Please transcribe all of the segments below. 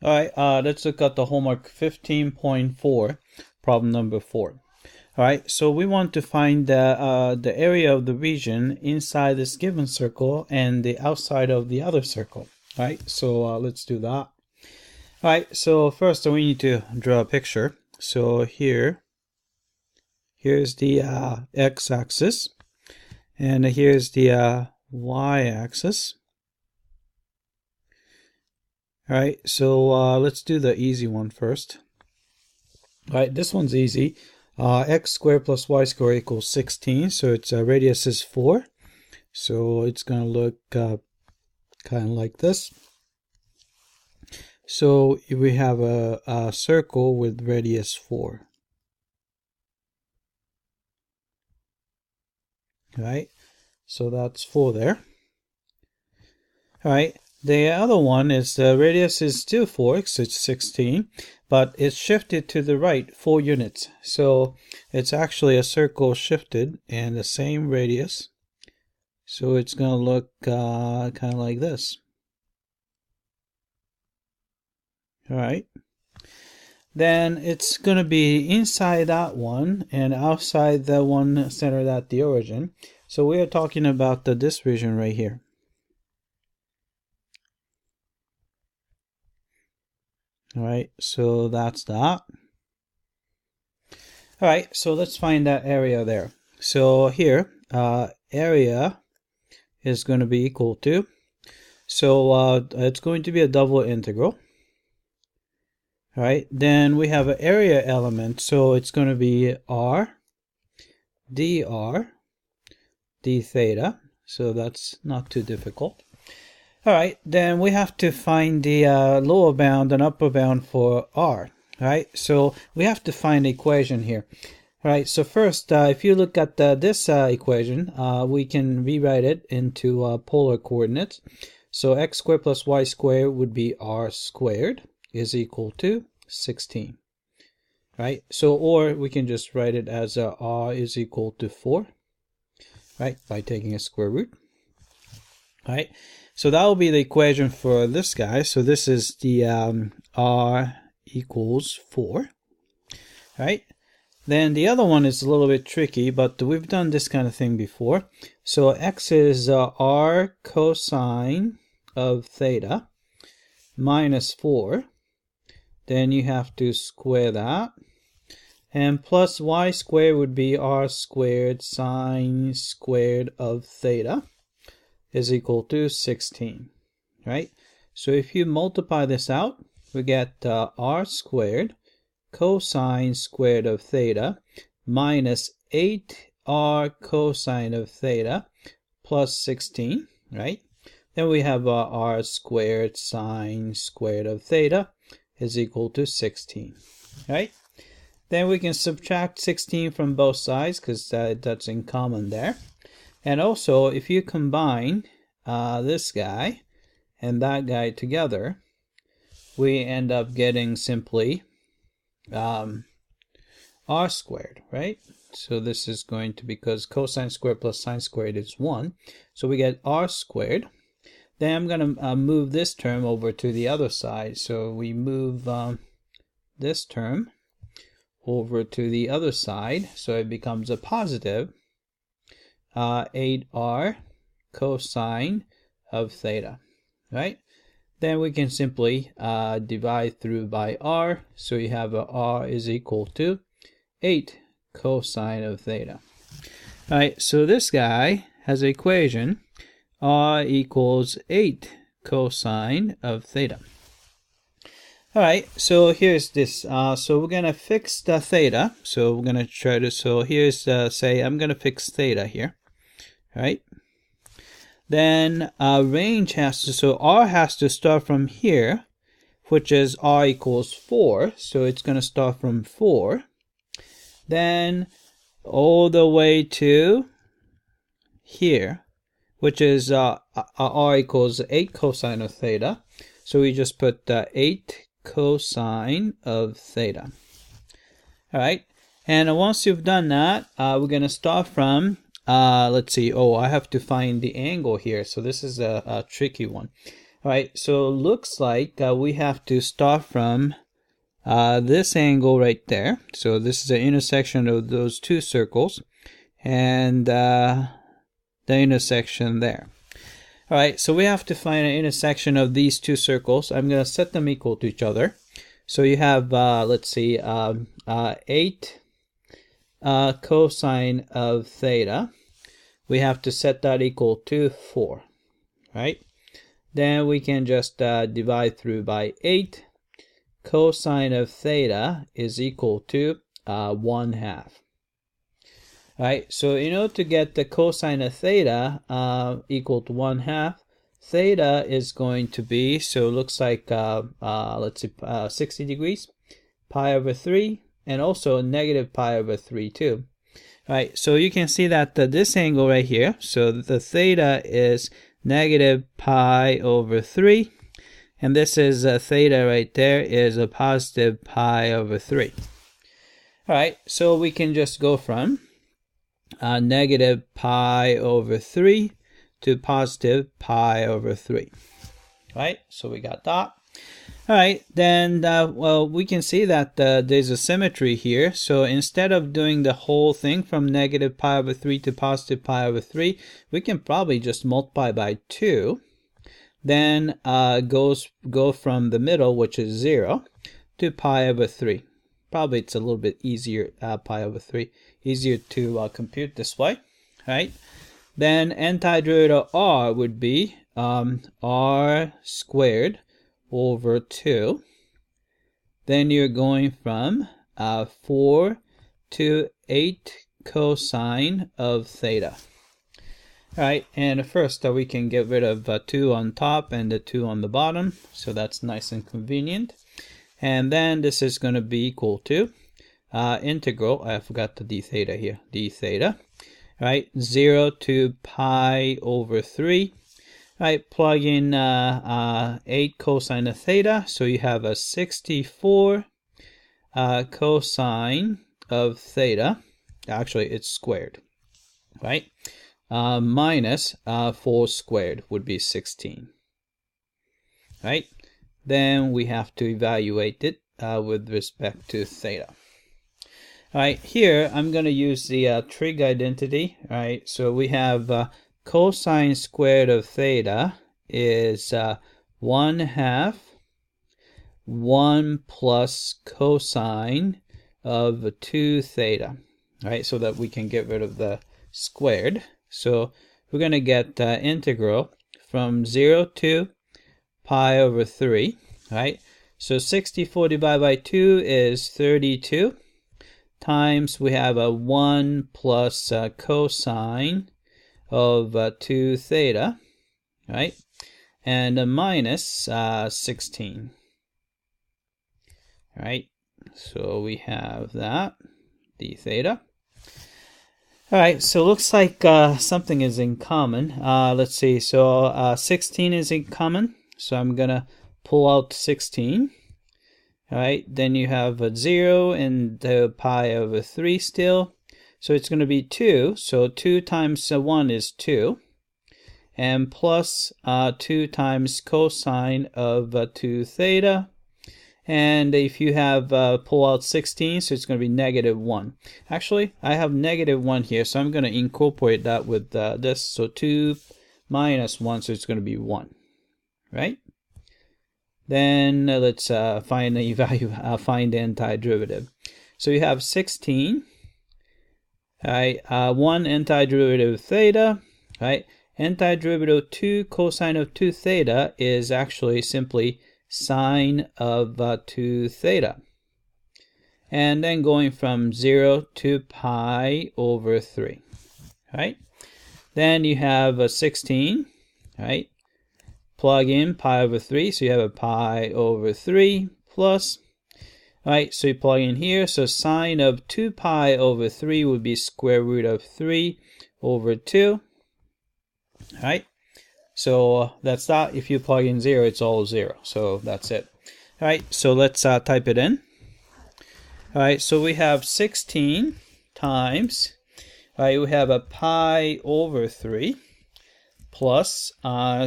All right, let's look at the homework 15.4, problem number 4. All right, so we want to find the area of the region inside this given circle and the outside of the other circle. All right, so let's do that. All right, so first we need to draw a picture. So here's the x-axis, and here's the y-axis. All right, so let's do the easy one first. All right, this one's easy. X squared plus y squared equals 16, so its radius is 4. So it's going to look kind of like this. So we have a circle with radius 4. All right, so that's 4 there. All right. The other one is the radius is still 4, so it's 16, but it's shifted to the right 4 units. So it's actually a circle shifted and the same radius. So it's going to look kind of like this. All right. Then it's going to be inside that one and outside the one centered at the origin. So we are talking about this region right here. All right, so that's that. All right, so let's find that area there. So here, area is going to be equal to, so it's going to be a double integral. All right, then we have an area element, so it's going to be r dr d theta, so that's not too difficult. All right, then we have to find the lower bound and upper bound for r. All right, so we have to find the equation here. All right, so first, if you look at this equation, we can rewrite it into polar coordinates. So x squared plus y squared would be r squared is equal to 16. Right, so or we can just write it as r is equal to 4, right, by taking a square root. All right. So that will be the equation for this guy. So this is the r equals 4. Right? Then the other one is a little bit tricky, but we've done this kind of thing before. So x is r cosine of theta minus 4. Then you have to square that. And plus y squared would be r squared sine squared of theta is equal to 16, right? So if you multiply this out, we get r squared cosine squared of theta minus 8r cosine of theta plus 16, right? Then we have r squared sine squared of theta is equal to 16, right? Then we can subtract 16 from both sides because that's in common there. And also, if you combine this guy and that guy together, we end up getting simply r squared, right? So this is going to, because cosine squared plus sine squared is 1. So we get r squared. Then I'm going to move this term over to the other side. So we move this term over to the other side. So it becomes a positive 8r cosine of theta, right? Then we can simply divide through by r. So you have r is equal to 8 cosine of theta. All right, so this guy has an equation r equals 8 cosine of theta. All right, so here's this. So we're going to fix the theta. So we're going to try to, so here's, say, I'm going to fix theta here. All right. Then range has to, so r has to start from here, which is r equals 4. So it's going to start from 4. Then all the way to here, which is r equals 8 cosine of theta. So we just put 8 cosine of theta. All right. And once you've done that, we're going to start from, let's see. Oh, I have to find the angle here. So this is a tricky one. All right, so it looks like we have to start from this angle right there. So this is the intersection of those two circles, and the intersection there. All right, so we have to find an intersection of these two circles. I'm going to set them equal to each other. So you have, let's see, 8 cosine of theta. We have to set that equal to 4, right? Then we can just divide through by 8. Cosine of theta is equal to 1/2. Right, so in order to get the cosine of theta equal to 1/2, theta is going to be, so it looks like, let's see, 60 degrees, pi over 3, and also negative pi over 3 too. Right, so you can see that this angle right here, so the theta is negative pi over 3, and this is theta right there is a positive pi over 3. All right, so we can just go from negative pi over 3 to positive pi over 3. Right, so we got that. All right, then, well, we can see that there's a symmetry here. So instead of doing the whole thing from negative pi over 3 to positive pi over 3, we can probably just multiply by 2. Then go from the middle, which is 0, to pi over 3. Probably it's a little bit easier, pi over 3, easier to compute this way, right? Then antiderivative r would be r squared over 2. Then you're going from 4 to 8 cosine of theta. All right, and first we can get rid of 2 on top and the 2 on the bottom, so that's nice and convenient. And then this is going to be equal to integral, I forgot the d theta here, d theta, right, 0 to pi over 3. Right, plug in 8 cosine of theta, so you have a 64 cosine of theta. Actually, it's squared, right? Minus 4 squared would be 16, right? Then we have to evaluate it with respect to theta. All right, here I'm going to use the trig identity. All right, so we have cosine squared of theta is 1/2 1 plus cosine of 2 theta. All right, so that we can get rid of the squared. So we're going to get integral from 0 to pi over 3, right? So 64 divided by 2 is 32, times we have a 1 plus cosine of 2 theta, right? And a minus 16, right? So we have that, d theta. All right, so it looks like something is in common. Let's see, so 16 is in common. So I'm going to pull out 16. All right, then you have a 0 and the pi over 3 still. So it's going to be 2. So 2 times 1 is 2. And plus 2 times cosine of 2 theta. And if you have pull out 16, so it's going to be negative 1. Actually, I have negative 1 here, so I'm going to incorporate that with this. So 2 minus 1, so it's going to be 1. Right? Then let's find the value, find the antiderivative. So you have 16. Right? 1 antiderivative of theta. Right? Antiderivative 2 cosine of 2 theta is actually simply sine of 2 theta. And then going from 0 to pi over 3. Right? Then you have a 16. Right? Plug in pi over 3, so you have a pi over 3 plus, right, so you plug in here, so sine of 2 pi over 3 would be square root of 3 over 2, right? So that's that. If you plug in 0, it's all 0, so that's it. All right, so let's type it in. All right, so we have 16 times, all right, we have a pi over 3 plus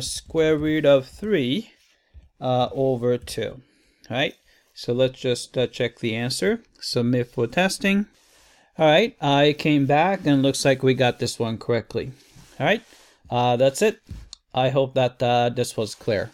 square root of 3 over 2. All right, so let's just check the answer. Submit for testing. All right, I came back and looks like we got this one correctly. All right, that's it. I hope that this was clear.